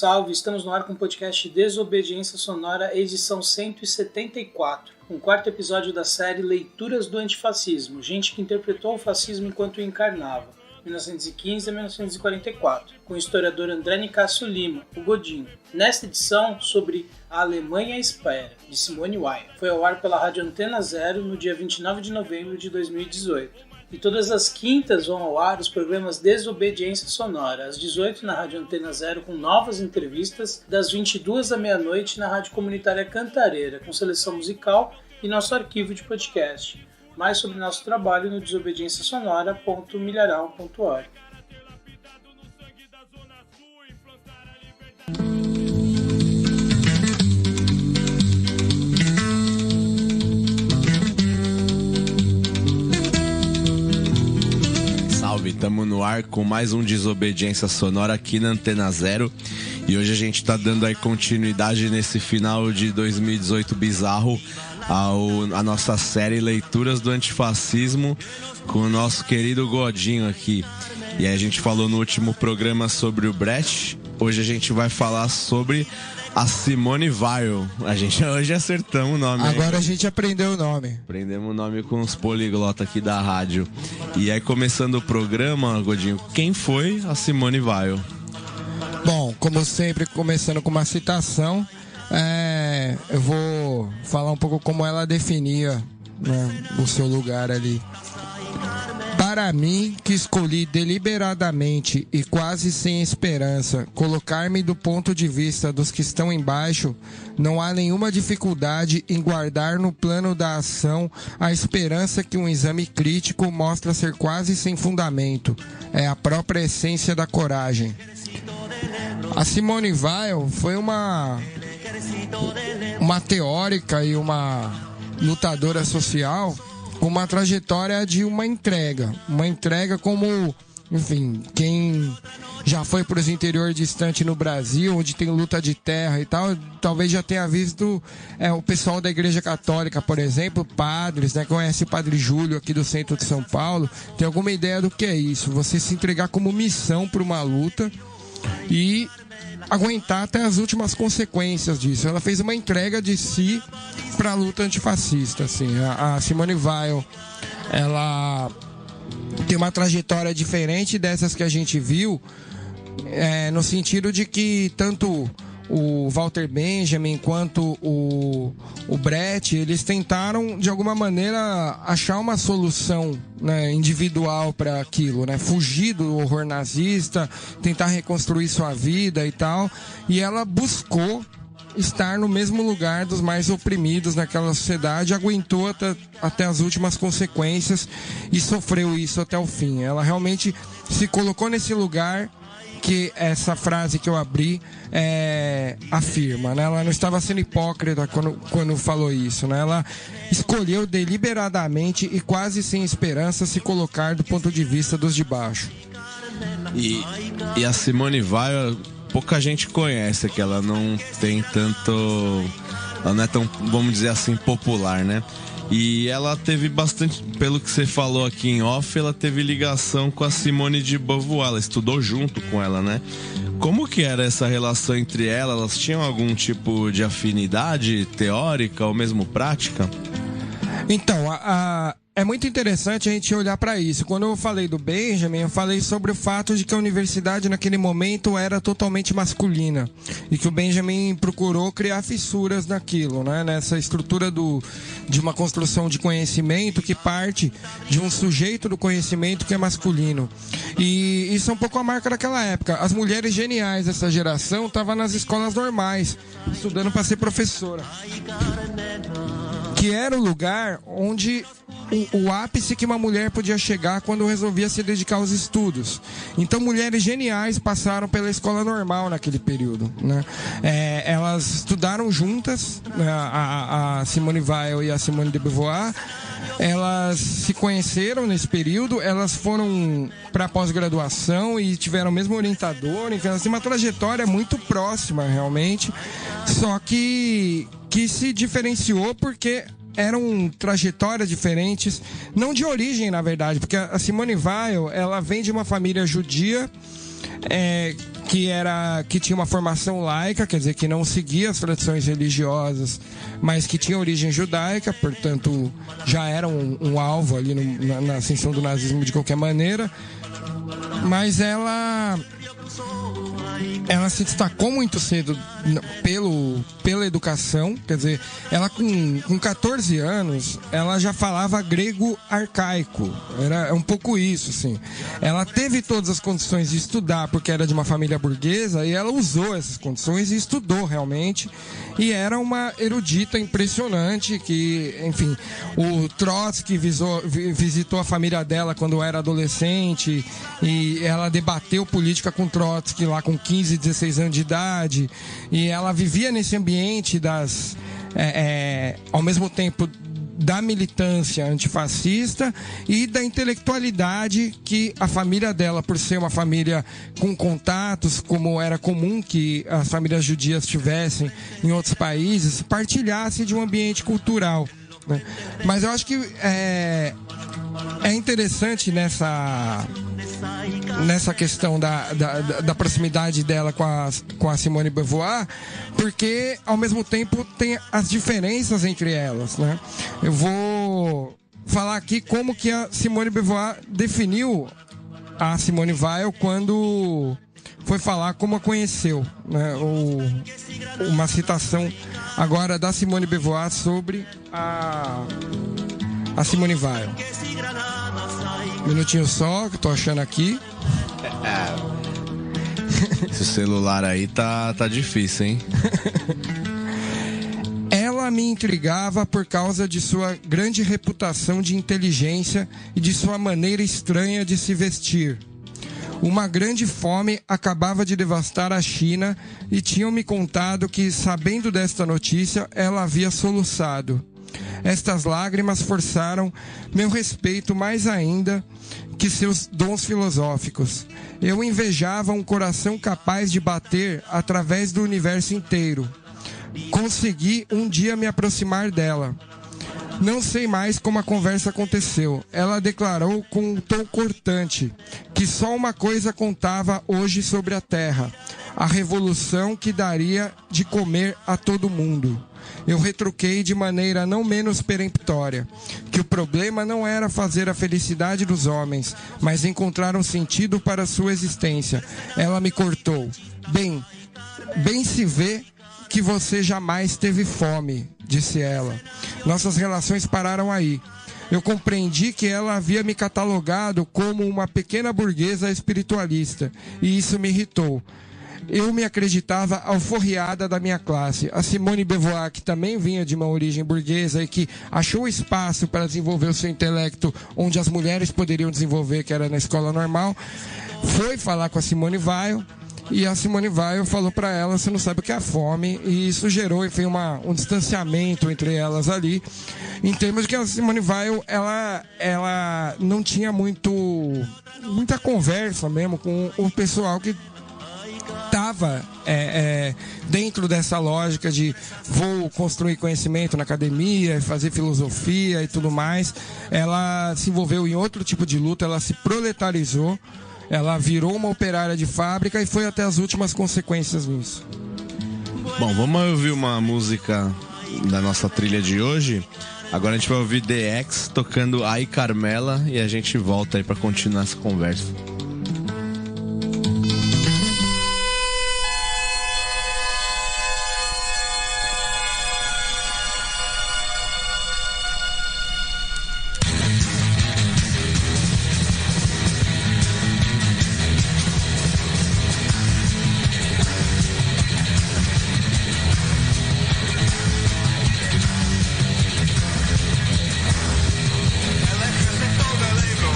salve! Estamos no ar com o podcast Desobediência Sonora, edição 174, um quarto episódio da série Leituras do Antifascismo, gente que interpretou o fascismo enquanto o encarnava, 1915 a 1944, com o historiador André Nicásio Lima, o Godinho. Nesta edição, sobre A Alemanha à Espera, de Simone Weil. Foi ao ar pela Rádio Antena Zero no dia 29 de novembro de 2018. E todas as quintas vão ao ar os programas Desobediência Sonora, às 18 na Rádio Antena Zero, com novas entrevistas, das 22 à meia-noite na Rádio Comunitária Cantareira, com seleção musical e nosso arquivo de podcast. Mais sobre nosso trabalho no desobedienciasonora.milharal.org. Estamos no ar com mais um Desobediência Sonora aqui na Antena Zero. E hoje a gente está dando aí continuidade nesse final de 2018 bizarro à nossa série Leituras do Antifascismo com o nosso querido Godinho aqui. E aí a gente falou no último programa sobre o Brecht. Hoje a gente vai falar sobre a Simone Weil. A gente hoje acertamos o nome. Agora a gente aprendeu o nome. Aprendemos o nome com os poliglotas aqui da rádio. E aí, começando o programa, Godinho, quem foi a Simone Weil? Bom, como sempre, começando com uma citação, eu vou falar um pouco como ela definia, né, o seu lugar ali. Para mim, que escolhi deliberadamente e quase sem esperança colocar-me do ponto de vista dos que estão embaixo, não há nenhuma dificuldade em guardar no plano da ação a esperança que um exame crítico mostra ser quase sem fundamento. É a própria essência da coragem. A Simone Weil foi uma teórica e uma lutadora social com uma trajetória de uma entrega como, enfim, quem já foi para os interiores distantes no Brasil, onde tem luta de terra e tal, talvez já tenha visto o pessoal da Igreja Católica, por exemplo, padres, né, conhece o Padre Júlio aqui do centro de São Paulo, tem alguma ideia do que é isso, você se entregar como missão para uma luta e aguentar até as últimas consequências disso. Ela fez uma entrega de si para a luta antifascista, assim. A Simone Weil, ela tem uma trajetória diferente dessas que a gente viu, no sentido de que tanto o Walter Benjamin quanto o Brecht, eles tentaram de alguma maneira achar uma solução, né, individual para aquilo, né, fugir do horror nazista, tentar reconstruir sua vida e tal, e ela buscou estar no mesmo lugar dos mais oprimidos naquela sociedade, aguentou até as últimas consequências e sofreu isso até o fim. Ela realmente se colocou nesse lugar que essa frase que eu abri afirma, né? Ela não estava sendo hipócrita quando falou isso, né? Ela escolheu deliberadamente e quase sem esperança se colocar do ponto de vista dos de baixo. E a Simone Weil, pouca gente conhece, que ela não tem tanto... Ela não é tão, vamos dizer assim, popular, né? E ela teve bastante, pelo que você falou aqui em off, ela teve ligação com a Simone de Beauvoir, ela estudou junto com ela, né? Como que era essa relação entre elas? Elas tinham algum tipo de afinidade teórica ou mesmo prática? Então, é muito interessante a gente olhar para isso. Quando eu falei do Benjamin, eu falei sobre o fato de que a universidade naquele momento era totalmente masculina e que o Benjamin procurou criar fissuras naquilo, né? Nessa estrutura de uma construção de conhecimento que parte de um sujeito do conhecimento que é masculino. E isso é um pouco a marca daquela época. As mulheres geniais dessa geração estavam nas escolas normais, estudando para ser professora, que era o lugar onde o ápice que uma mulher podia chegar quando resolvia se dedicar aos estudos. Então, mulheres geniais passaram pela escola normal naquele período, né? Elas estudaram juntas, né? A Simone Weil e a Simone de Beauvoir. Elas se conheceram nesse período, elas foram para pós-graduação e tiveram o mesmo orientador, enfim, elas têm uma trajetória muito próxima, realmente, só que se diferenciou porque eram trajetórias diferentes, não de origem, na verdade, porque a Simone Weil, ela vem de uma família judia, que tinha uma formação laica, quer dizer, que não seguia as tradições religiosas, mas que tinha origem judaica, portanto já era um alvo ali na ascensão do nazismo de qualquer maneira. Mas ela se destacou muito cedo pela educação, quer dizer, ela com 14 anos, ela já falava grego arcaico, era um pouco isso, assim. Ela teve todas as condições de estudar, porque era de uma família burguesa, e ela usou essas condições e estudou realmente, e era uma erudita impressionante, que, enfim, o Trotsky visitou a família dela quando era adolescente, e ela debateu política com Trotsky lá com 15, 16 anos de idade, e ela vivia nesse ambiente ao mesmo tempo da militância antifascista e da intelectualidade que a família dela, por ser uma família com contatos, como era comum que as famílias judias tivessem em outros países, partilhasse de um ambiente cultural, né? Mas eu acho que é interessante nessa questão da proximidade dela com a Simone de Beauvoir, porque ao mesmo tempo tem as diferenças entre elas, né? Eu vou falar aqui como que a Simone de Beauvoir definiu a Simone Weil quando foi falar como a conheceu, né? Uma citação agora da Simone de Beauvoir sobre a Simone Weil. Um minutinho só, que eu tô achando aqui. Esse celular aí tá difícil, hein? Ela me intrigava por causa de sua grande reputação de inteligência e de sua maneira estranha de se vestir. Uma grande fome acabava de devastar a China e tinham me contado que, sabendo desta notícia, ela havia soluçado. Estas lágrimas forçaram meu respeito mais ainda que seus dons filosóficos. Eu invejava um coração capaz de bater através do universo inteiro. Consegui um dia me aproximar dela. Não sei mais como a conversa aconteceu. Ela declarou com um tom cortante que só uma coisa contava hoje sobre a Terra: a revolução que daria de comer a todo mundo. Eu retruquei de maneira não menos peremptória que o problema não era fazer a felicidade dos homens, mas encontrar um sentido para a sua existência. Ela me cortou. Bem se vê que você jamais teve fome, disse ela. Nossas relações pararam aí. Eu compreendi que ela havia me catalogado como uma pequena burguesa espiritualista, e isso me irritou. Eu me acreditava alforriada da minha classe. A Simone de Beauvoir, que também vinha de uma origem burguesa e que achou espaço para desenvolver o seu intelecto onde as mulheres poderiam desenvolver, que era na escola normal, foi falar com a Simone Weil, e a Simone Weil falou para ela: você não sabe o que é a fome, e isso gerou, enfim, um distanciamento entre elas ali, em termos de que a Simone Weil, ela não tinha muita conversa mesmo com o pessoal que estava dentro dessa lógica de vou construir conhecimento na academia, fazer filosofia e tudo mais. Ela se envolveu em outro tipo de luta, ela se proletarizou, ela virou uma operária de fábrica e foi até as últimas consequências nisso. Bom, vamos ouvir uma música da nossa trilha de hoje. Agora a gente vai ouvir The X tocando Ai Carmela e a gente volta aí para continuar essa conversa. Electricity todo el libro.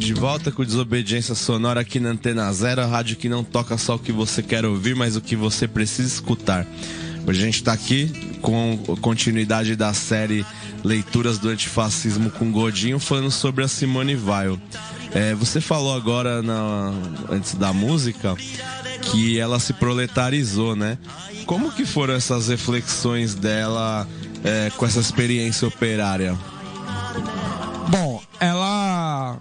de volta com Desobediência Sonora aqui na Antena Zero, a rádio que não toca só o que você quer ouvir, mas o que você precisa escutar. Hoje a gente está aqui com continuidade da série Leituras do Antifascismo com Godinho, falando sobre a Simone Weil. Você falou agora, antes da música, que ela se proletarizou, né? Como que foram essas reflexões dela com essa experiência operária? Bom, ela...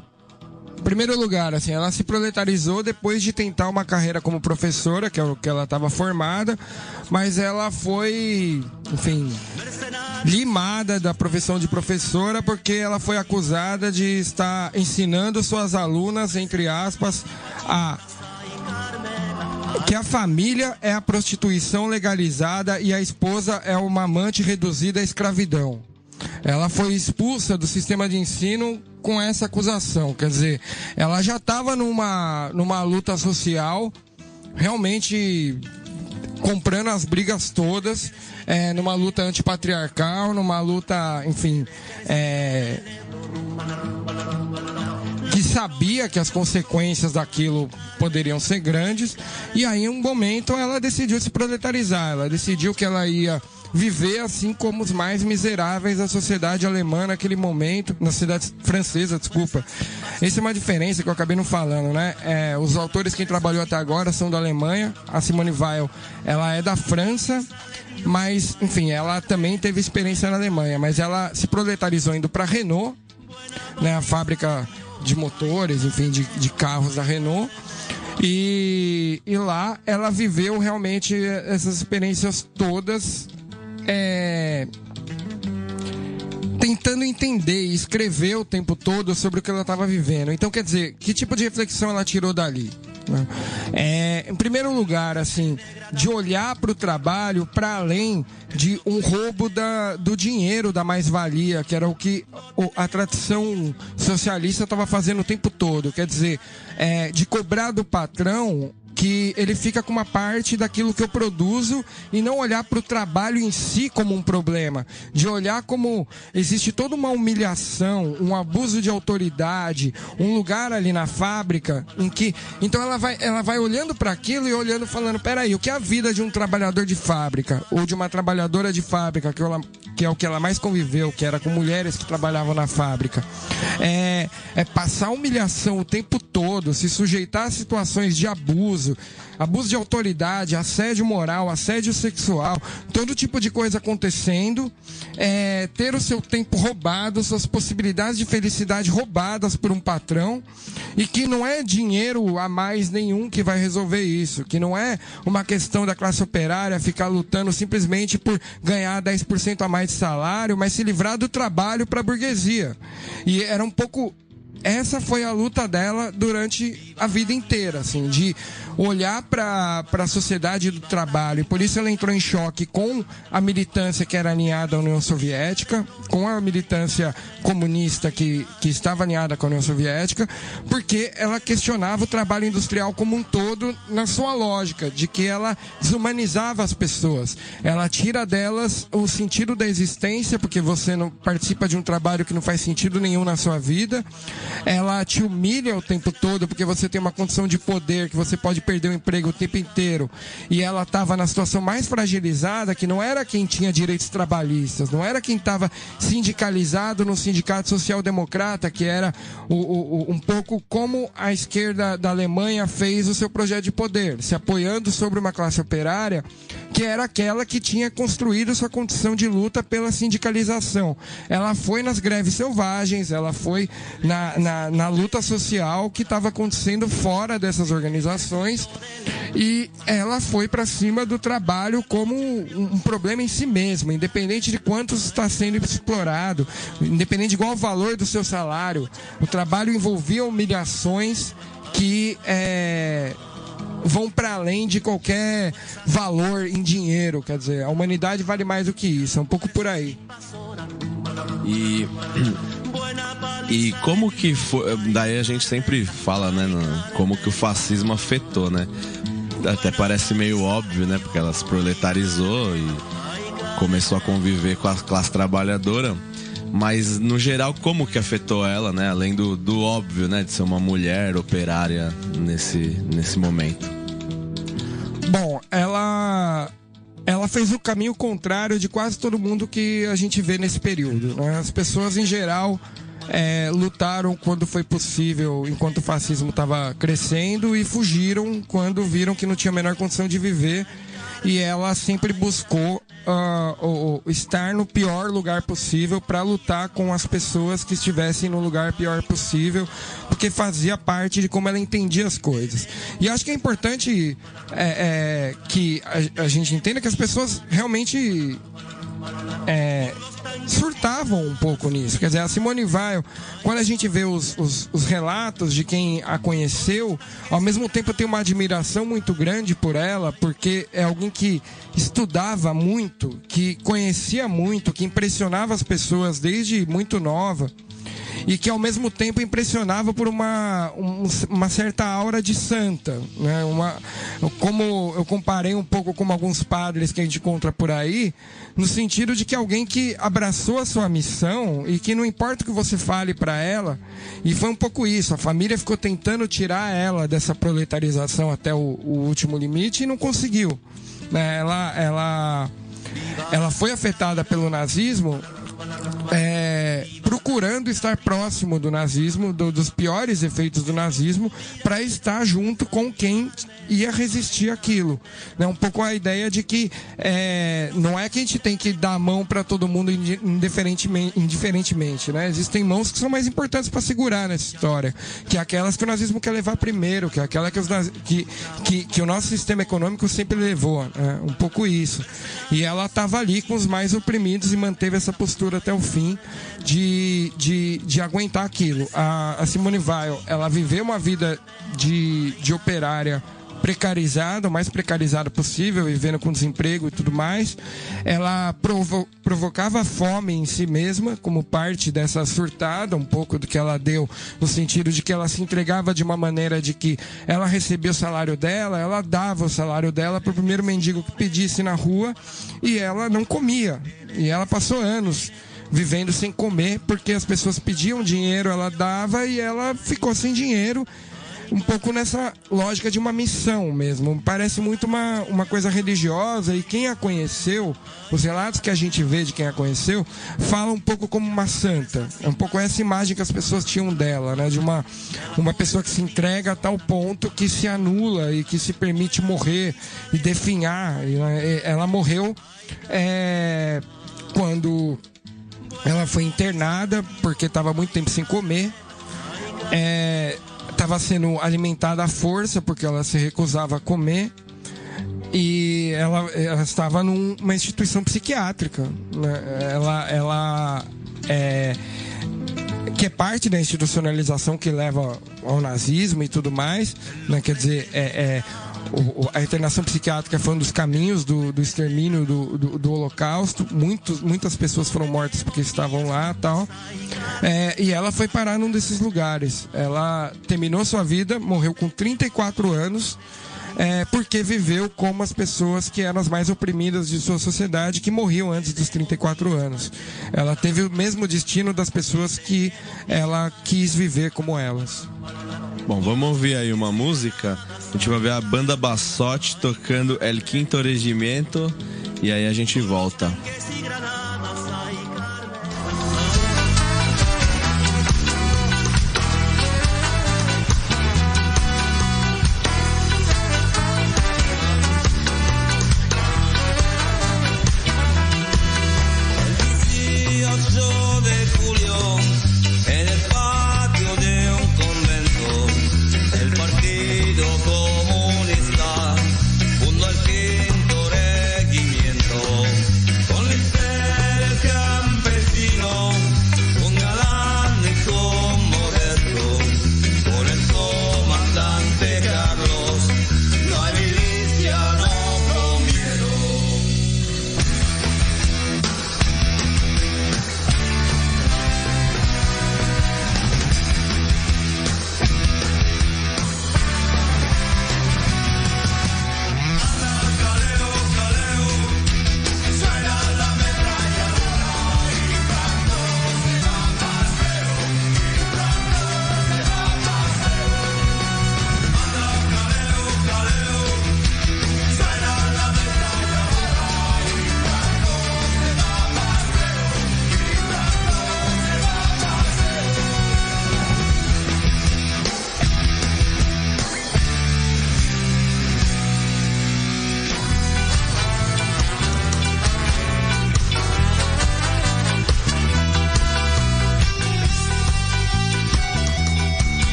Em primeiro lugar, assim, ela se proletarizou depois de tentar uma carreira como professora, que é o que ela estava formada, mas ela foi, enfim, limada da profissão de professora porque ela foi acusada de estar ensinando suas alunas, entre aspas, que a família é a prostituição legalizada e a esposa é uma amante reduzida à escravidão. Ela foi expulsa do sistema de ensino com essa acusação. Quer dizer, ela já estava numa luta social, realmente comprando as brigas todas, numa luta antipatriarcal, numa luta, enfim, que sabia que as consequências daquilo poderiam ser grandes, e aí em um momento ela decidiu se proletarizar, ela decidiu que ela ia viver assim como os mais miseráveis da sociedade alemã naquele momento, na cidade francesa, desculpa. Essa é uma diferença que eu acabei não falando, né? Os autores que trabalhou até agora são da Alemanha, a Simone Weil, ela é da França, mas, enfim, ela também teve experiência na Alemanha, mas ela se proletarizou indo para a Renault, né? A fábrica de motores, enfim, de carros da Renault. E lá ela viveu realmente essas experiências todas, tentando entender e escrever o tempo todo sobre o que ela estava vivendo. Então, quer dizer, que tipo de reflexão ela tirou dali? Em primeiro lugar, assim, de olhar para o trabalho para além de um roubo do dinheiro, da mais-valia, que era o que a tradição socialista estava fazendo o tempo todo. Quer dizer, de cobrar do patrão que ele fica com uma parte daquilo que eu produzo e não olhar para o trabalho em si como um problema, de olhar como existe toda uma humilhação, um abuso de autoridade, um lugar ali na fábrica em que... Então ela vai olhando para aquilo e olhando, falando, peraí, o que é a vida de um trabalhador de fábrica ou de uma trabalhadora de fábrica, que é o que ela mais conviveu, que era com mulheres que trabalhavam na fábrica, passar humilhação o tempo todo, se sujeitar a situações de abuso de autoridade, assédio moral, assédio sexual, todo tipo de coisa acontecendo, ter o seu tempo roubado, suas possibilidades de felicidade roubadas por um patrão, e que não é dinheiro a mais nenhum que vai resolver isso, que não é uma questão da classe operária ficar lutando simplesmente por ganhar 10% a mais de salário, mas se livrar do trabalho para a burguesia. E era um pouco... Essa foi a luta dela durante a vida inteira, assim, de olhar para a sociedade do trabalho. E por isso ela entrou em choque com a militância que era alinhada à União Soviética, com a militância comunista que estava alinhada com a União Soviética, porque ela questionava o trabalho industrial como um todo na sua lógica, de que ela desumanizava as pessoas. Ela tira delas o sentido da existência, porque você não participa de um trabalho que não faz sentido nenhum na sua vida. Ela te humilha o tempo todo porque você tem uma condição de poder, que você pode perder o emprego o tempo inteiro. E ela estava na situação mais fragilizada, que não era quem tinha direitos trabalhistas, não era quem estava sindicalizado no Sindicato Social Democrata, que era um pouco como a esquerda da Alemanha fez o seu projeto de poder, se apoiando sobre uma classe operária que era aquela que tinha construído sua condição de luta pela sindicalização. Ela foi nas greves selvagens, ela foi na luta social que estava acontecendo fora dessas organizações, e ela foi para cima do trabalho como um problema em si mesmo, independente de quanto está sendo explorado, independente de qual o valor do seu salário. O trabalho envolvia humilhações que vão para além de qualquer valor em dinheiro. Quer dizer, a humanidade vale mais do que isso, é um pouco por aí. E como que foi, daí a gente sempre fala, né, como que o fascismo afetou, né? Até parece meio óbvio, né, porque ela se proletarizou e começou a conviver com a classe trabalhadora, Mas, no geral, como que afetou ela, né? Além do óbvio, né? De ser uma mulher operária nesse momento. Bom, ela fez o caminho contrário de quase todo mundo que a gente vê nesse período, né? As pessoas, em geral, lutaram quando foi possível, enquanto o fascismo estava crescendo, e fugiram quando viram que não tinha a menor condição de viver. E ela sempre buscou estar no pior lugar possível para lutar com as pessoas que estivessem no lugar pior possível, porque fazia parte de como ela entendia as coisas. E acho que é importante que a gente entenda que as pessoas realmente surtavam um pouco nisso. Quer dizer, a Simone Weil, quando a gente vê os relatos de quem a conheceu, ao mesmo tempo eu tenho uma admiração muito grande por ela, porque é alguém que estudava muito, que conhecia muito, que impressionava as pessoas desde muito nova, e que ao mesmo tempo impressionava por uma certa aura de santa, né? Como eu comparei um pouco com alguns padres que a gente encontra por aí, no sentido de que alguém que abraçou a sua missão e que não importa o que você fale para ela, e foi um pouco isso, a família ficou tentando tirar ela dessa proletarização até o último limite e não conseguiu, né? Ela foi afetada pelo nazismo, procurando estar próximo do nazismo, dos piores efeitos do nazismo, para estar junto com quem ia resistir aquilo, né? Um pouco a ideia de que não é que a gente tem que dar a mão para todo mundo indiferentemente, né? Existem mãos que são mais importantes para segurar nessa história, que é aquelas que o nazismo quer levar primeiro, que é aquela que o nosso sistema econômico sempre levou, né? Um pouco isso. E ela estava ali com os mais oprimidos e manteve essa postura até o fim de aguentar aquilo. A Simone Weil, ela viveu uma vida de operária precarizada, o mais precarizada possível, vivendo com desemprego e tudo mais. Ela provocava fome em si mesma, como parte dessa surtada, um pouco do que ela deu, no sentido de que ela se entregava de uma maneira de que ela recebia o salário dela, ela dava o salário dela para o primeiro mendigo que pedisse na rua, e ela não comia. E ela passou anos vivendo sem comer, porque as pessoas pediam dinheiro, ela dava, e ela ficou sem dinheiro, um pouco nessa lógica de uma missão mesmo. Parece muito uma coisa religiosa, e quem a conheceu, os relatos que a gente vê de quem a conheceu, fala um pouco como uma santa. É um pouco essa imagem que as pessoas tinham dela, né? De uma pessoa que se entrega a tal ponto que se anula e que se permite morrer e definhar. Ela morreu quando ela foi internada porque estava muito tempo sem comer. Estava sendo alimentada à força porque ela se recusava a comer. E ela estava numa instituição psiquiátrica, né? Ela que é parte da institucionalização que leva ao nazismo e tudo mais, né? Quer dizer, a internação psiquiátrica foi um dos caminhos do extermínio do Holocausto. Muitas pessoas foram mortas porque estavam lá e tal. E ela foi parar num desses lugares. Ela terminou sua vida, morreu com 34 anos, porque viveu como as pessoas que eram as mais oprimidas de sua sociedade, que morriam antes dos 34 anos. Ela teve o mesmo destino das pessoas que ela quis viver como elas. Bom, vamos ouvir aí uma música. A gente vai ver a banda Bassotti tocando El Quinto Regimento, e aí a gente volta.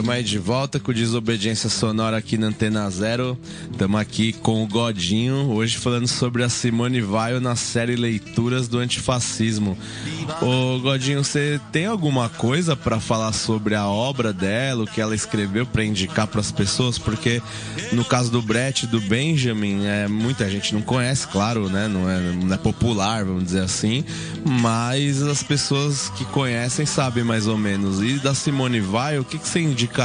Estamos aí de volta com Desobediência Sonora aqui na Antena Zero. Estamos aqui com o Godinho, hoje falando sobre a Simone Weil na série Leituras do Antifascismo. Ô Godinho, você tem alguma coisa para falar sobre a obra dela, o que ela escreveu para indicar para as pessoas? Porque no caso do Brecht e do Benjamin, muita gente não conhece, claro, né? Não é popular, vamos dizer assim, mas as pessoas que conhecem sabem mais ou menos. E da Simone Weil, o que você indicaria?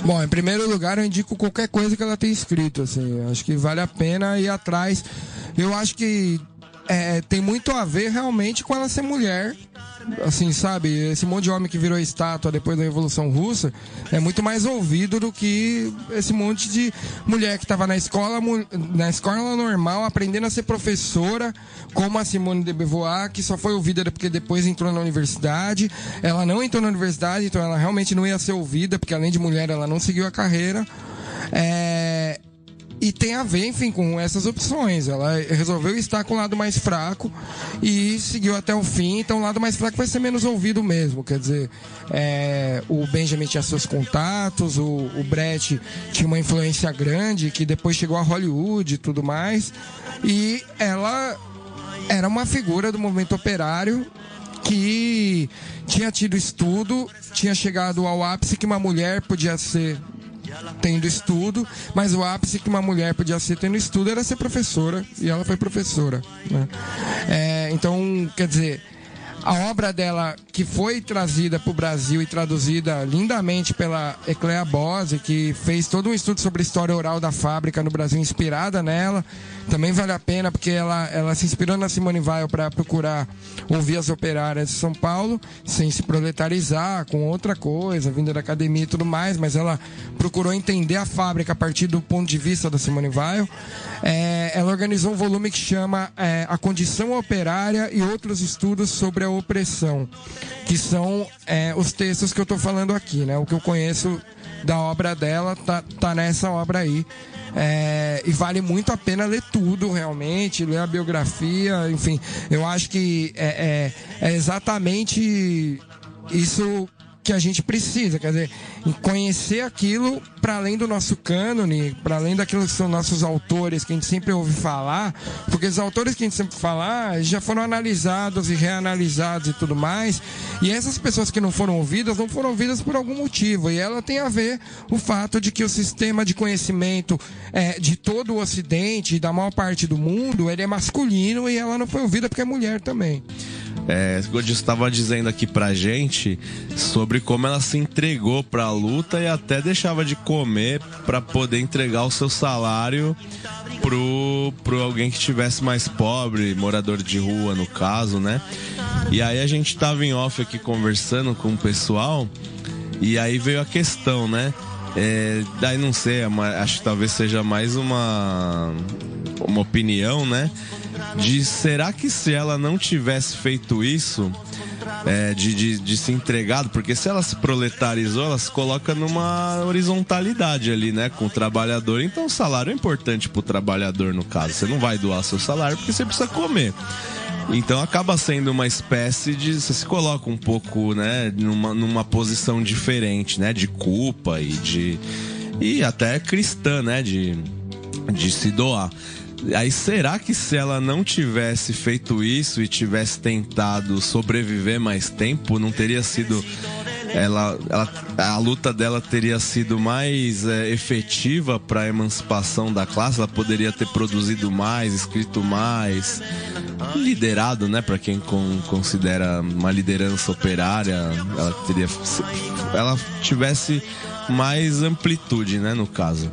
Bom, em primeiro lugar, eu indico qualquer coisa que ela tenha escrito, assim. Acho que vale a pena ir atrás. Eu acho que tem muito a ver realmente com ela ser mulher. Assim, sabe, esse monte de homem que virou estátua depois da Revolução Russa é muito mais ouvido do que esse monte de mulher que estava na escola normal, aprendendo a ser professora, como a Simone de Beauvoir, que só foi ouvida porque depois entrou na universidade. Ela não entrou na universidade, então ela realmente não ia ser ouvida, porque além de mulher ela não seguiu a carreira. E tem a ver, enfim, com essas opções. Ela resolveu estar com o lado mais fraco e seguiu até o fim. Então o lado mais fraco vai ser menos ouvido mesmo. Quer dizer, o Benjamin tinha seus contatos, o Brecht tinha uma influência grande, que depois chegou a Hollywood e tudo mais. E ela era uma figura do movimento operário que tinha tido estudo, tinha chegado ao ápice que uma mulher podia ser tendo estudo, mas o ápice que uma mulher podia ser tendo estudo era ser professora, e ela foi professora, né? Então, quer dizer, a obra dela, que foi trazida para o Brasil e traduzida lindamente pela Ecléa Bose, que fez todo um estudo sobre a história oral da fábrica no Brasil, inspirada nela, também vale a pena, porque ela se inspirou na Simone Weil para procurar ouvir as operárias de São Paulo, sem se proletarizar, com outra coisa, vinda da academia e tudo mais, mas ela procurou entender a fábrica a partir do ponto de vista da Simone Weil. Ela organizou um volume que chama A Condição Operária e Outros Estudos sobre a Opressão, que são os textos que eu estou falando aqui, né? O que eu conheço da obra dela tá nessa obra aí. E vale muito a pena ler tudo, realmente, ler a biografia, enfim. Eu acho que é exatamente isso que a gente precisa, quer dizer, conhecer aquilo para além do nosso cânone, para além daquilo que são nossos autores que a gente sempre ouve falar, porque os autores que a gente sempre fala já foram analisados e reanalisados e tudo mais, e essas pessoas que não foram ouvidas por algum motivo, e ela tem a ver o fato de que o sistema de conhecimento de todo o Ocidente e da maior parte do mundo, ele é masculino, e ela não foi ouvida porque é mulher também. O Godinho estava dizendo aqui pra gente sobre como ela se entregou pra luta e até deixava de comer pra poder entregar o seu salário pro alguém que estivesse mais pobre, morador de rua no caso, né? E aí a gente tava em off aqui conversando com o pessoal e aí veio a questão, né? Daí não sei, acho que talvez seja mais uma opinião, né? Será que se ela não tivesse feito isso, de se entregado, porque se ela se proletarizou, ela se coloca numa horizontalidade ali, né, com o trabalhador, então o salário é importante pro trabalhador no caso, você não vai doar seu salário porque você precisa comer. Então acaba sendo uma espécie de... Você se coloca um pouco, né, numa posição diferente, né, de culpa e até cristã, né, de se doar. Aí será que se ela não tivesse feito isso e tivesse tentado sobreviver mais tempo, não teria sido... a luta dela teria sido mais efetiva para a emancipação da classe? Ela poderia ter produzido mais, escrito mais, liderado, né, para quem considera uma liderança operária, ela tivesse mais amplitude, né, no caso.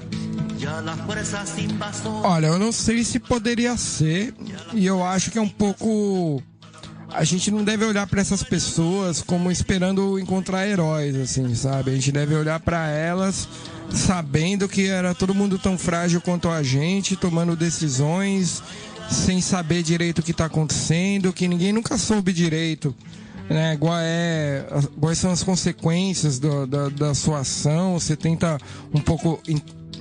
Olha, eu não sei se poderia ser, e eu acho que é um pouco... A gente não deve olhar para essas pessoas como esperando encontrar heróis, assim, sabe? A gente deve olhar para elas sabendo que era todo mundo tão frágil quanto a gente, tomando decisões sem saber direito o que está acontecendo, que ninguém nunca soube direito, né? Quais são as consequências da sua ação. Você tenta um pouco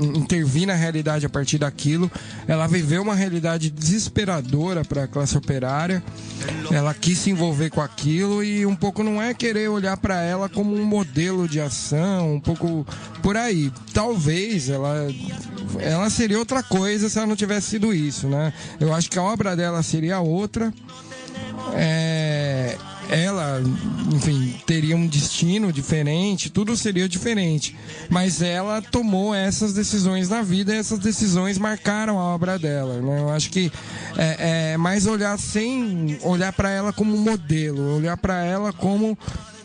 intervir na realidade a partir daquilo. Ela viveu uma realidade desesperadora para a classe operária. Ela quis se envolver com aquilo e um pouco não é querer olhar para ela como um modelo de ação, um pouco por aí. Talvez ela seria outra coisa se ela não tivesse sido isso, né? Eu acho que a obra dela seria outra. Ela, enfim, teria um destino diferente, tudo seria diferente, mas ela tomou essas decisões na vida e essas decisões marcaram a obra dela, né? Eu acho que é mais olhar sem olhar para ela como um modelo, olhar para ela como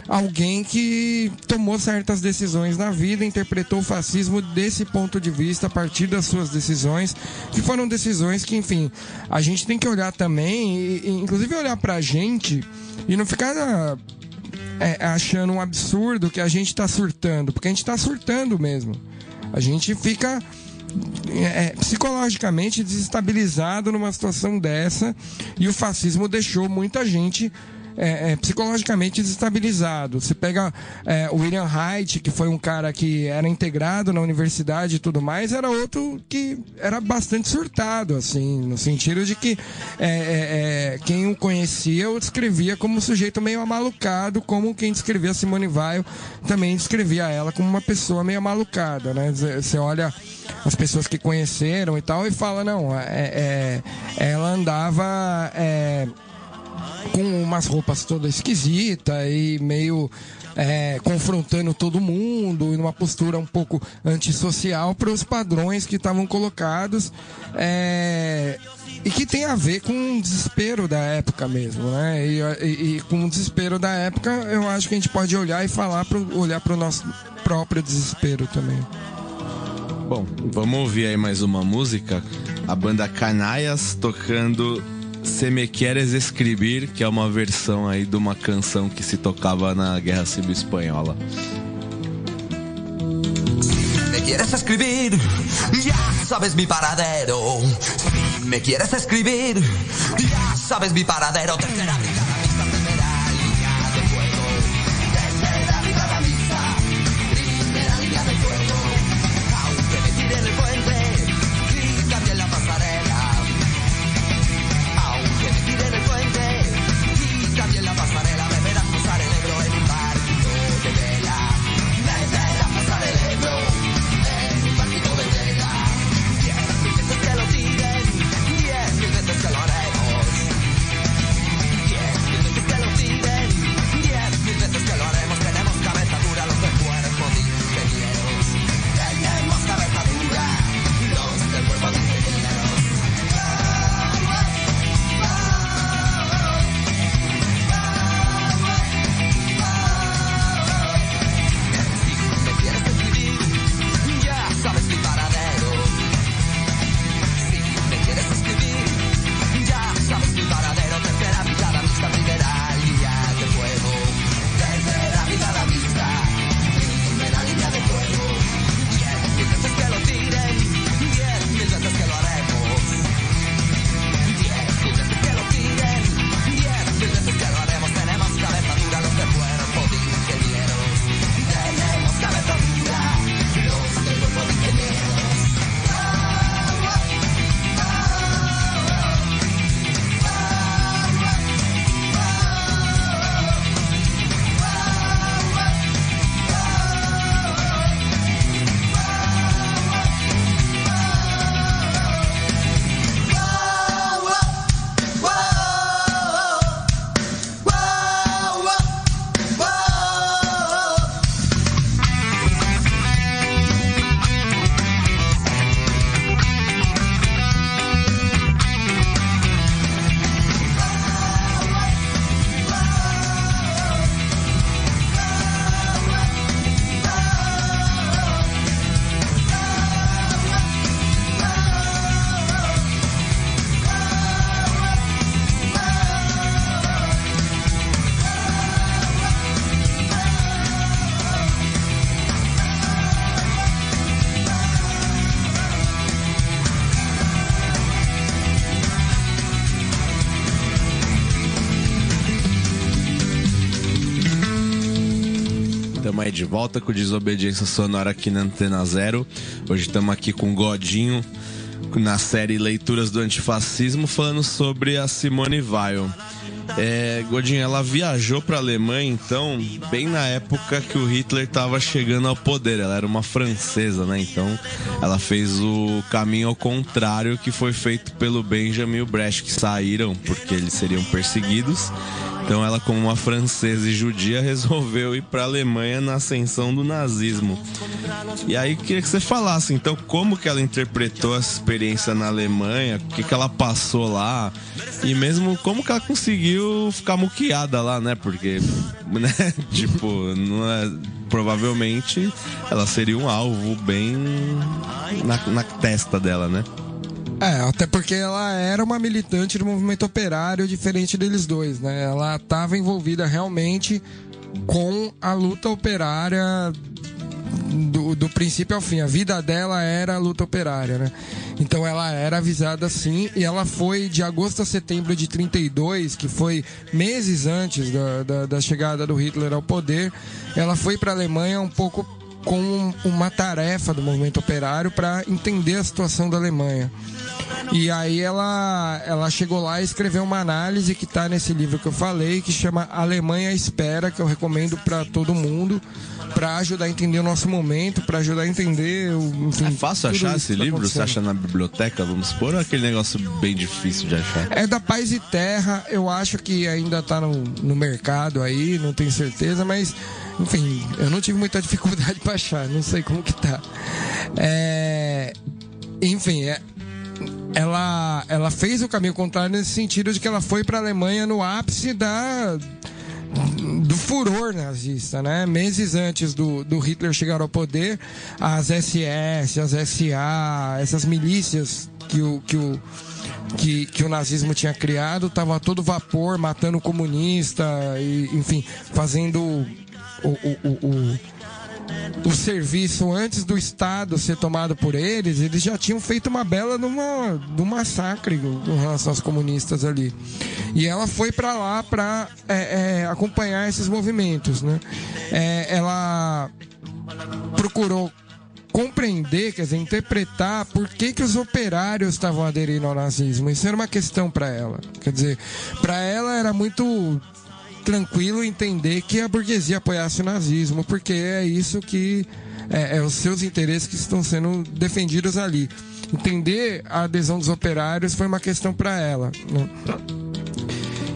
alguém que tomou certas decisões na vida, interpretou o fascismo desse ponto de vista, a partir das suas decisões, que foram decisões que, enfim, a gente tem que olhar também, e inclusive olhar pra gente e não ficar achando um absurdo que a gente está surtando, porque a gente está surtando mesmo. A gente fica psicologicamente desestabilizado numa situação dessa, e o fascismo deixou muita gente psicologicamente desestabilizado. Você pega o William Haidt, que foi um cara que era integrado na universidade e tudo mais, era outro que era bastante surtado, assim, no sentido de que quem o conhecia o descrevia como um sujeito meio amalucado, como quem descrevia Simone Weil também descrevia ela como uma pessoa meio amalucada, né? Você olha as pessoas que conheceram e tal e fala, não, ela andava com umas roupas todas esquisitas e meio confrontando todo mundo, e numa postura um pouco antissocial para os padrões que estavam colocados, e que tem a ver com o desespero da época mesmo, né? E com o desespero da época, eu acho que a gente pode olhar e olhar para o nosso próprio desespero também. Bom, vamos ouvir aí mais uma música. A banda Canaias tocando Se Me Quieres Escribir, que é uma versão aí de uma canção que se tocava na Guerra Civil Espanhola. Si me quieres escribir, ya sabes mi paradero. Si me quieres escribir, ya sabes mi paradero. Tercera brigada mixta, primera línea de fuego. Tercera brigada mixta, primera línea de fuego. Aunque me tire en el puente y también la pasarela. Aunque me tire en el puente y también la pasarela, me verás cruzar el Ebro en un barquito de vela. Me verás pasar el Ebro en un barquito de vela. 10.000 veces que lo tiren, 10.000 veces que lo haremos. 10.000 aí de volta com Desobediência Sonora aqui na Antena Zero. Hoje estamos aqui com o Godinho na série Leituras do Antifascismo, falando sobre a Simone Weil. Godinho, ela viajou para a Alemanha, então, bem na época que o Hitler estava chegando ao poder. Ela era uma francesa, né? Então, ela fez o caminho ao contrário que foi feito pelo Benjamin e o Brecht, que saíram porque eles seriam perseguidos. Então, ela, como uma francesa e judia, resolveu ir para a Alemanha na ascensão do nazismo. E aí, queria que você falasse, então, como que ela interpretou essa experiência na Alemanha, o que ela passou lá, e mesmo como que ela conseguiu ficar muqueada lá, né? Porque, né, tipo, não é, provavelmente ela seria um alvo bem na testa dela, né? Até porque ela era uma militante do movimento operário, diferente deles dois, né? Ela estava envolvida realmente com a luta operária do princípio ao fim. A vida dela era a luta operária, né? Então ela era avisada sim, e ela foi de agosto a setembro de 32, que foi meses antes da chegada do Hitler ao poder. Ela foi para a Alemanha um pouco com uma tarefa do movimento operário para entender a situação da Alemanha. E aí ela chegou lá e escreveu uma análise que está nesse livro que eu falei, que chama Alemanha à Espera, que eu recomendo para todo mundo, para ajudar a entender o nosso momento, para ajudar a entender... Enfim, é fácil achar esse livro? Você acha na biblioteca, vamos supor, ou é aquele negócio bem difícil de achar? É da Paz e Terra, eu acho que ainda está no mercado aí, não tenho certeza, mas... Enfim, eu não tive muita dificuldade para achar, não sei como que tá. Enfim, ela fez o caminho contrário nesse sentido de que ela foi para a Alemanha no ápice do furor nazista, né? Meses antes do Hitler chegar ao poder, as SS, as SA, essas milícias que o nazismo tinha criado, estavam a todo vapor, matando comunista, e, enfim, fazendo o serviço antes do Estado ser tomado por eles. Eles já tinham feito uma bela de um massacre com relação aos comunistas ali. E ela foi para lá para acompanhar esses movimentos, né? Ela procurou compreender, quer dizer, interpretar por que os operários estavam aderindo ao nazismo. Isso era uma questão para ela. Quer dizer, para ela era muito tranquilo entender que a burguesia apoiasse o nazismo, porque é isso que os seus interesses que estão sendo defendidos ali. Entender a adesão dos operários foi uma questão para ela, né?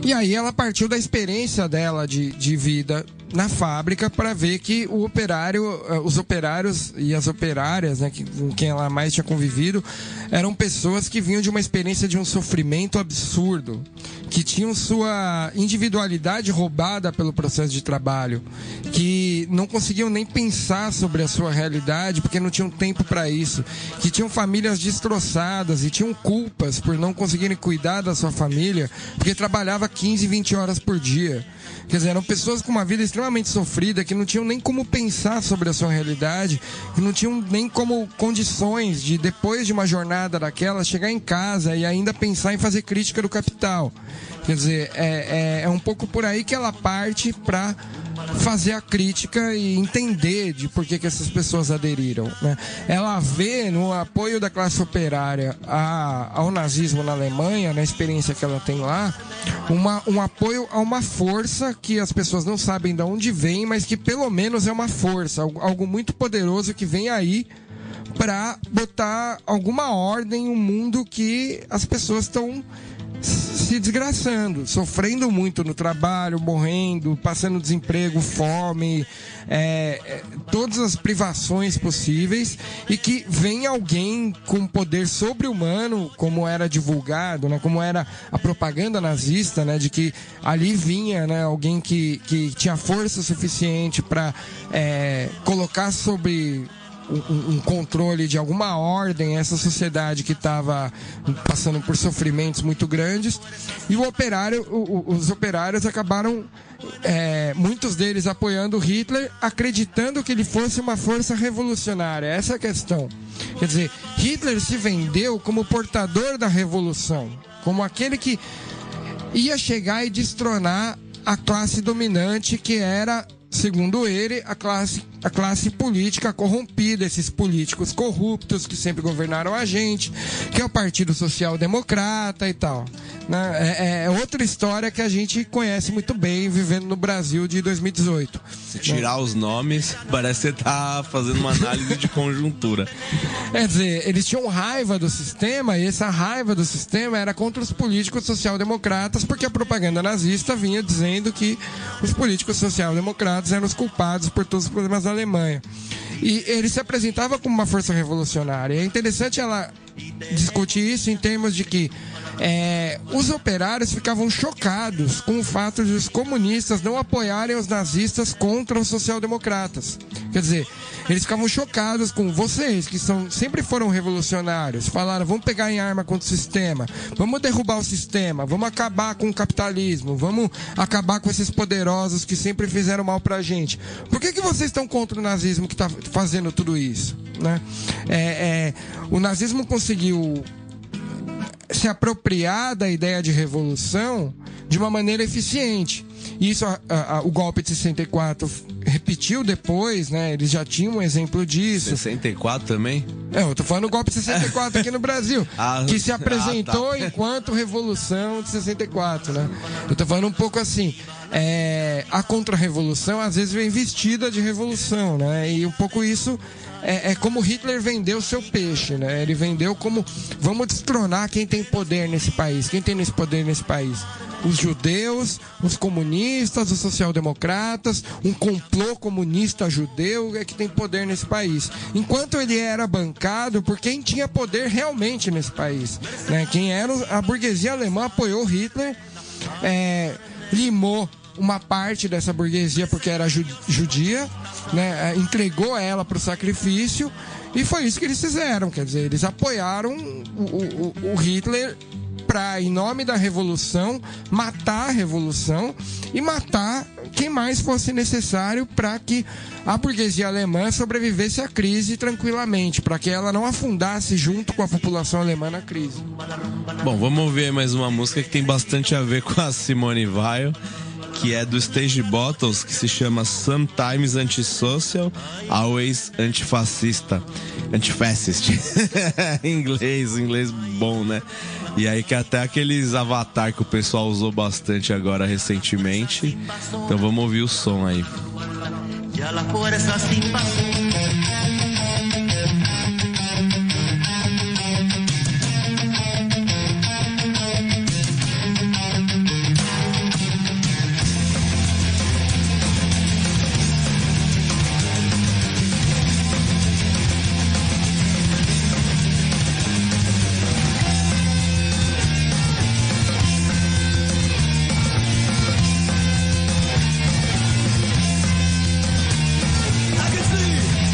E aí ela partiu da experiência dela de vida na fábrica para ver que os operários e as operárias, né, com quem ela mais tinha convivido, eram pessoas que vinham de uma experiência de um sofrimento absurdo, que tinham sua individualidade roubada pelo processo de trabalho, que não conseguiam nem pensar sobre a sua realidade porque não tinham tempo para isso, que tinham famílias destroçadas e tinham culpas por não conseguirem cuidar da sua família porque trabalhava 15, 20 horas por dia. Quer dizer, eram pessoas com uma vida extremamente sofrida, que não tinham nem como pensar sobre a sua realidade, que não tinham nem como condições de, depois de uma jornada daquela, chegar em casa e ainda pensar em fazer crítica do capital. Quer dizer, é um pouco por aí que ela parte para fazer a crítica e entender de por que essas pessoas aderiram, né? Ela vê no apoio da classe operária ao nazismo na Alemanha, na experiência que ela tem lá, um apoio a uma força que as pessoas não sabem de onde vem, mas que pelo menos é uma força, algo muito poderoso que vem aí para botar alguma ordem em um mundo que as pessoas estão se desgraçando, sofrendo muito no trabalho, morrendo, passando desemprego, fome, todas as privações possíveis, e que vem alguém com poder sobre-humano, como era divulgado, né, como era a propaganda nazista, né, de que ali vinha, né, alguém que tinha força suficiente para colocar sobre um controle de alguma ordem essa sociedade que estava passando por sofrimentos muito grandes. E os operários acabaram, muitos deles apoiando Hitler, acreditando que ele fosse uma força revolucionária. Essa é a questão. Quer dizer, Hitler se vendeu como portador da revolução, como aquele que ia chegar e destronar a classe dominante, que era segundo ele, a classe política corrompida, esses políticos corruptos que sempre governaram a gente, que é o Partido Social Democrata e tal. Né? É outra história que a gente conhece muito bem vivendo no Brasil de 2018. Se tirar os nomes, parece que você tá fazendo uma análise de conjuntura. Quer dizer, eles tinham raiva do sistema, e essa raiva do sistema era contra os políticos social-democratas, porque a propaganda nazista vinha dizendo que os políticos social-democratas eram os culpados por todos os problemas da Alemanha. E ele se apresentava como uma força revolucionária. É interessante ela discutir isso em termos de que os operários ficavam chocados com o fato de os comunistas não apoiarem os nazistas contra os social-democratas. Quer dizer, eles ficavam chocados com vocês, que sempre foram revolucionários. Falaram, vamos pegar em arma contra o sistema, vamos derrubar o sistema, vamos acabar com o capitalismo, vamos acabar com esses poderosos que sempre fizeram mal pra gente. Por que vocês estão contra o nazismo que está fazendo tudo isso? Né? O nazismo conseguiu se apropriar da ideia de revolução de uma maneira eficiente. Isso o golpe de 64 repetiu depois, né? Eles já tinham um exemplo disso. 64 também? Eu tô falando do golpe de 64 aqui no Brasil, que se apresentou enquanto Revolução de 64, né? Eu tô falando um pouco assim, a contra-revolução às vezes vem vestida de revolução, né? E um pouco isso é como Hitler vendeu seu peixe, né? Ele vendeu como, vamos destronar quem tem poder nesse país. Quem tem esse poder nesse país? Os judeus, os comunistas, os social-democratas, um complô comunista judeu é que tem poder nesse país. Enquanto ele era bancado por quem tinha poder realmente nesse país, né? Quem era a burguesia alemã apoiou Hitler, limou uma parte dessa burguesia porque era judia, né? Entregou ela para o sacrifício, e foi isso que eles fizeram. Quer dizer, eles apoiaram o Hitler para, em nome da revolução, matar a revolução e matar quem mais fosse necessário para que a burguesia alemã sobrevivesse à crise tranquilamente, para que ela não afundasse junto com a população alemã na crise. Bom, vamos ouvir mais uma música que tem bastante a ver com a Simone Weil, que é do Stage Bottles, que se chama Sometimes Antisocial, Always Antifascista. Antifascist. inglês bom, né? E aí que até aqueles avatar que o pessoal usou bastante agora recentemente. Então vamos ouvir o som aí. I can see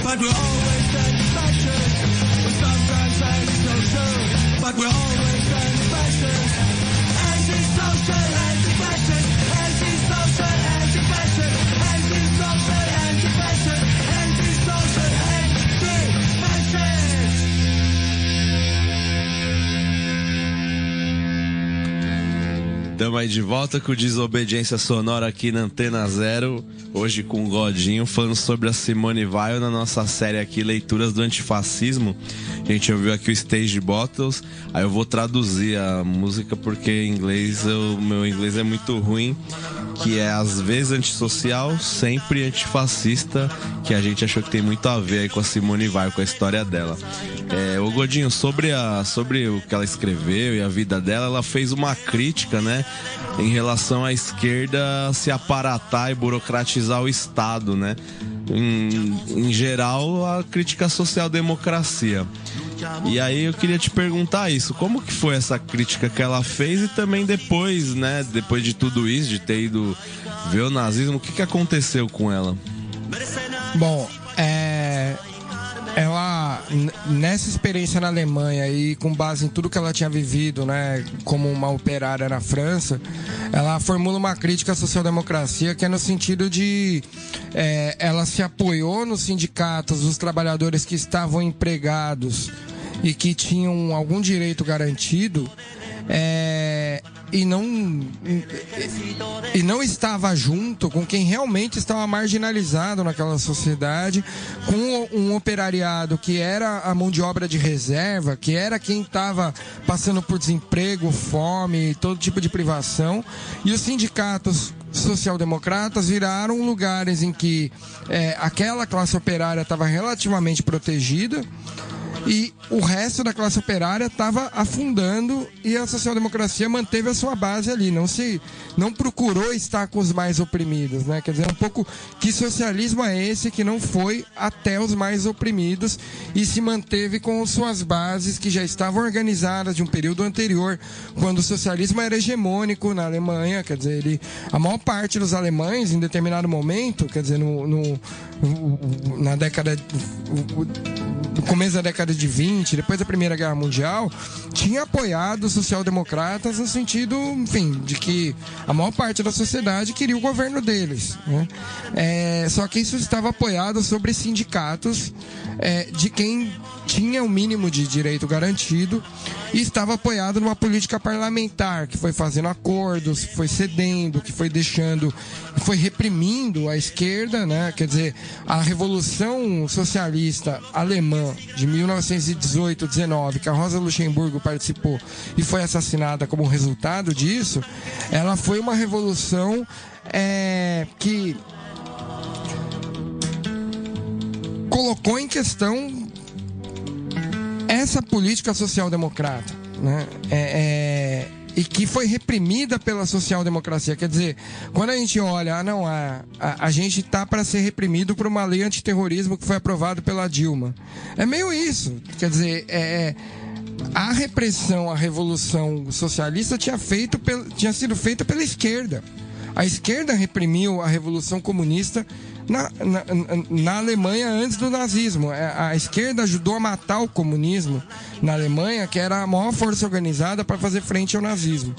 But we're always anti-fascist. Sometimes anti-social, but we're always anti-fascist. Anti-social, anti-fascist. Anti-social, anti-fascist. Anti-social, anti-fascist. Anti-social, anti-fascist. Estamos aí de volta com Desobediência Sonora aqui na Antena Zero. Hoje com o Godinho, falando sobre a Simone Weil na nossa série aqui, Leituras do Antifascismo. A gente ouviu aqui o Stage Bottles. Aí eu vou traduzir a música porque em inglês, meu inglês é muito ruim. Que é às vezes antissocial, sempre antifascista, que a gente achou que tem muito a ver aí com a Simone Weil, com a história dela. Ô Godinho, sobre o que ela escreveu e a vida dela, ela fez uma crítica, né, em relação à esquerda se aparatar e burocratizar o Estado, né? Em geral, a crítica à social-democracia. E aí eu queria te perguntar isso, como que foi essa crítica que ela fez e também depois, né, depois de tudo isso, de ter ido ver o nazismo, o que aconteceu com ela? Bom, ela, nessa experiência na Alemanha e com base em tudo que ela tinha vivido, né, como uma operária na França, ela formula uma crítica à social-democracia que é no sentido de ela se apoiou nos sindicatos dos trabalhadores que estavam empregados e que tinham algum direito garantido, e não estava junto com quem realmente estava marginalizado naquela sociedade, com um operariado que era a mão de obra de reserva, que era quem estava passando por desemprego, fome, todo tipo de privação, e os sindicatos social-democratas viraram lugares em que aquela classe operária estava relativamente protegida e o resto da classe operária estava afundando, e a social-democracia manteve a sua base ali, não procurou estar com os mais oprimidos, né? Quer dizer, um pouco que socialismo é esse que não foi até os mais oprimidos e se manteve com suas bases que já estavam organizadas de um período anterior, quando o socialismo era hegemônico na Alemanha. Quer dizer, a maior parte dos alemães, em determinado momento, quer dizer, na década, no começo da década de 20, depois da Primeira Guerra Mundial, tinha apoiado os social-democratas no sentido, enfim, de que a maior parte da sociedade queria o governo deles, né? Só que isso estava apoiado sobre sindicatos de quem tinha o mínimo de direito garantido, e estava apoiado numa política parlamentar que foi fazendo acordos, foi cedendo, que foi deixando, foi reprimindo a esquerda, né? Quer dizer, a Revolução Socialista Alemã de 1918-19, que a Rosa Luxemburgo participou e foi assassinada como resultado disso, ela foi uma revolução que colocou em questão essa política social-democrata, né? E que foi reprimida pela social-democracia. Quer dizer, quando a gente olha, a gente tá para ser reprimido por uma lei antiterrorismo que foi aprovada pela Dilma. É meio isso. Quer dizer, a repressão à Revolução Socialista tinha sido feita pela esquerda. A esquerda reprimiu a Revolução Comunista na Alemanha antes do nazismo. A esquerda ajudou a matar o comunismo na Alemanha, que era a maior força organizada para fazer frente ao nazismo.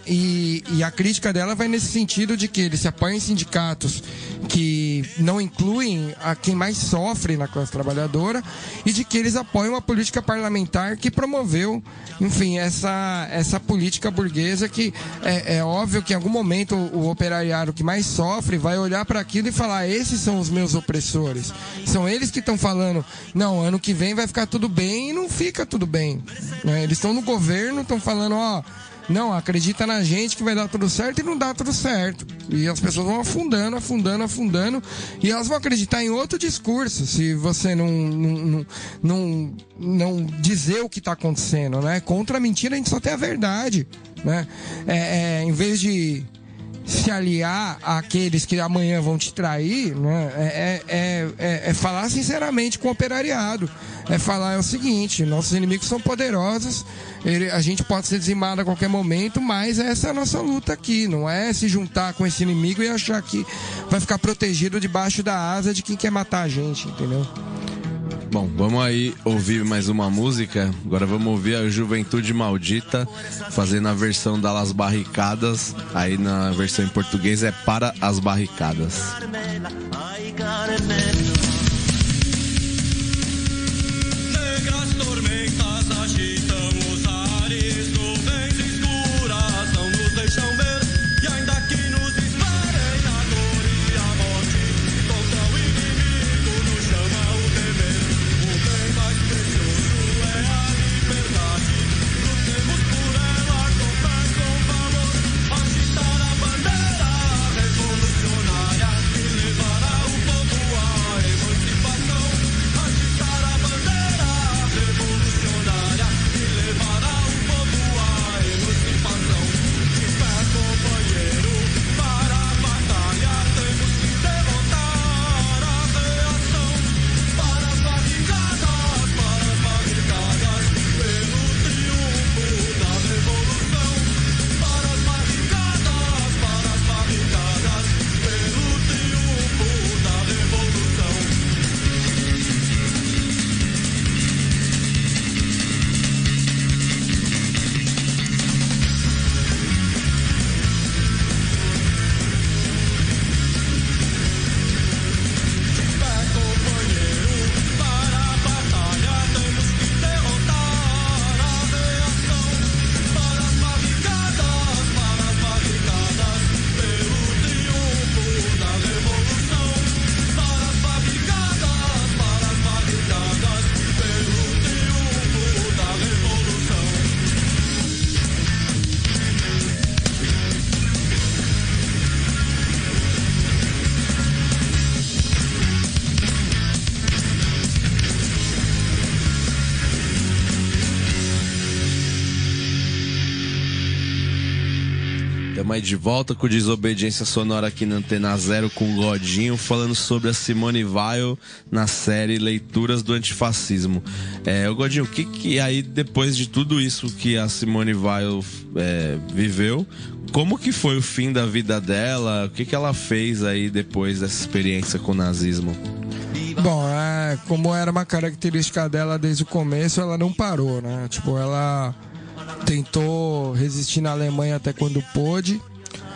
E a crítica dela vai nesse sentido de que eles se apoiam em sindicatos que não incluem a quem mais sofre na classe trabalhadora, e de que eles apoiam uma política parlamentar que promoveu, enfim, essa política burguesa que é óbvio que em algum momento o operariado que mais sofre vai olhar para aquilo e falar: esses são os meus opressores, são eles que estão falando, não, ano que vem vai ficar tudo bem, e não fica tudo bem, né? Eles estão no governo, estão falando, não, acredita na gente que vai dar tudo certo, e não dá tudo certo. E as pessoas vão afundando, e elas vão acreditar em outro discurso se você não dizer o que está acontecendo, né? Contra a mentira a gente só tem a verdade, né? Em vez de se aliar àqueles que amanhã vão te trair, né? É falar sinceramente com o operariado. É falar o seguinte: nossos inimigos são poderosos, a gente pode ser dizimado a qualquer momento, mas essa é a nossa luta aqui. Não é se juntar com esse inimigo e achar que vai ficar protegido debaixo da asa de quem quer matar a gente, entendeu? Bom, vamos aí ouvir mais uma música. Agora vamos ouvir a Juventude Maldita fazendo a versão da Las Barricadas. Aí na versão em português é Para as Barricadas. Negras tormentas agitam os ares, nuvens escuras não nos deixam ver. E ainda que nos esperem a dor e a morte, contra o inimigo nos chama o dever. O bem mais precioso é a liberdade. Lutemos por ela com fé, com valor. Agitar a bandeira revolucionária que levará o povo à emancipação. Agitar a bandeira revolucionária que levará o povo à emancipação. De pé, companheiro, para a batalha temos que derrotar a reação. Para as barricadas, pelo triunfo da revolução. Para as barricadas, pelo triunfo da revolução. De pé, companheiro, para a batalha temos que derrotar a reação. Para as barricadas, pelo triunfo da revolução. Para as barricadas, pelo triunfo da revolução. Estamos aí de volta com Desobediência Sonora aqui na Antena Zero com o Godinho, falando sobre a Simone Weil na série Leituras do Antifascismo. O Godinho, o que aí, depois de tudo isso que a Simone Weil viveu, como que foi o fim da vida dela? O que ela fez aí depois dessa experiência com o nazismo? Bom, como era uma característica dela desde o começo, ela não parou, né? Tipo, ela tentou resistir na Alemanha até quando pôde.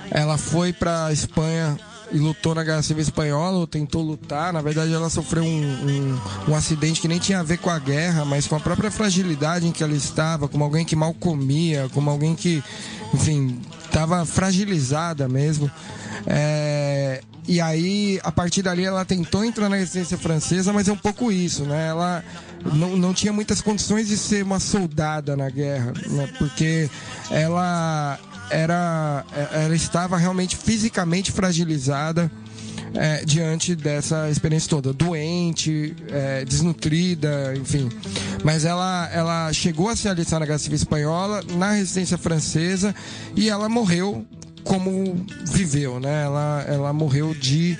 Ela foi pra Espanha e lutou na Guerra Civil Espanhola, ou tentou lutar. Na verdade, ela sofreu um acidente que nem tinha a ver com a guerra, mas com a própria fragilidade em que ela estava, como alguém que mal comia, como alguém que, enfim, estava fragilizada mesmo. E aí, a partir dali, ela tentou entrar na resistência francesa, mas é um pouco isso, né? Ela não tinha muitas condições de ser uma soldada na guerra, né? Porque ela estava realmente fisicamente fragilizada diante dessa experiência toda, doente, desnutrida, enfim. Mas ela chegou a se alistar na Guerra Civil Espanhola, na resistência francesa, e ela morreu como viveu, né? Ela morreu de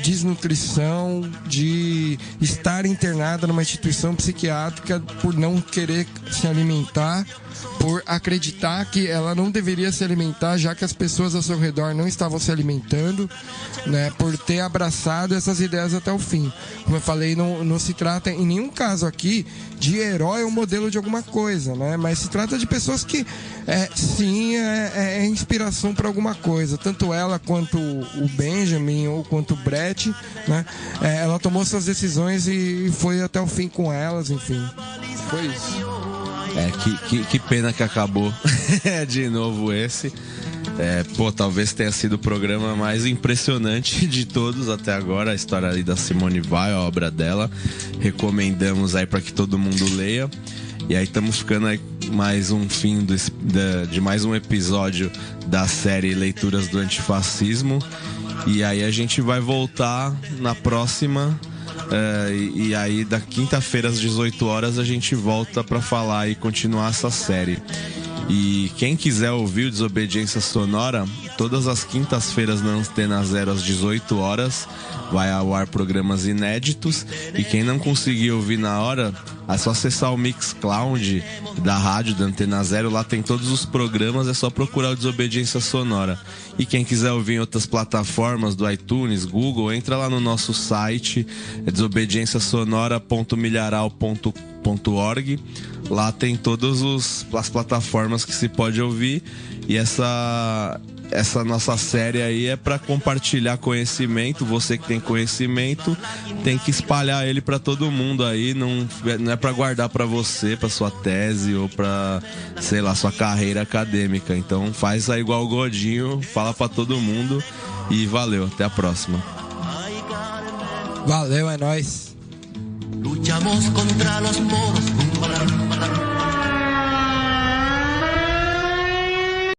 desnutrição, de estar internada numa instituição psiquiátrica por não querer se alimentar, por acreditar que ela não deveria se alimentar, já que as pessoas ao seu redor não estavam se alimentando, né? Por ter abraçado essas ideias até o fim. Como eu falei, não se trata em nenhum caso aqui de herói ou modelo de alguma coisa, né? Mas se trata de pessoas que sim, é inspiração para alguma coisa. Tanto ela quanto o Benjamin ou quanto o Brett, né? Ela tomou suas decisões e foi até o fim com elas, enfim. Foi isso. Que pena que acabou de novo esse. Talvez tenha sido o programa mais impressionante de todos até agora, a história aí da Simone Weil, a obra dela. Recomendamos aí para que todo mundo leia. E aí estamos ficando aí mais um fim de mais um episódio da série Leituras do Antifascismo. E aí a gente vai voltar na próxima. E aí da quinta-feira às 18 horas a gente volta para falar e continuar essa série. E quem quiser ouvir o Desobediência Sonora todas as quintas-feiras na Antena Zero às 18 horas vai ao ar programas inéditos. E quem não conseguir ouvir na hora, é só acessar o Mixcloud da rádio da Antena Zero. Lá tem todos os programas, é só procurar o Desobediência Sonora. E quem quiser ouvir em outras plataformas do iTunes, Google, entra lá no nosso site, é desobedienciasonora.milharal.org. Lá tem todas as plataformas que se pode ouvir. E essa nossa série aí é para compartilhar conhecimento. Você que tem conhecimento tem que espalhar ele para todo mundo aí. Não é para guardar para você, para sua tese ou para, sei lá, sua carreira acadêmica. Então faz aí igual o Godinho, fala para todo mundo e valeu, até a próxima. Valeu, é nóis. Luchamos contra los moros.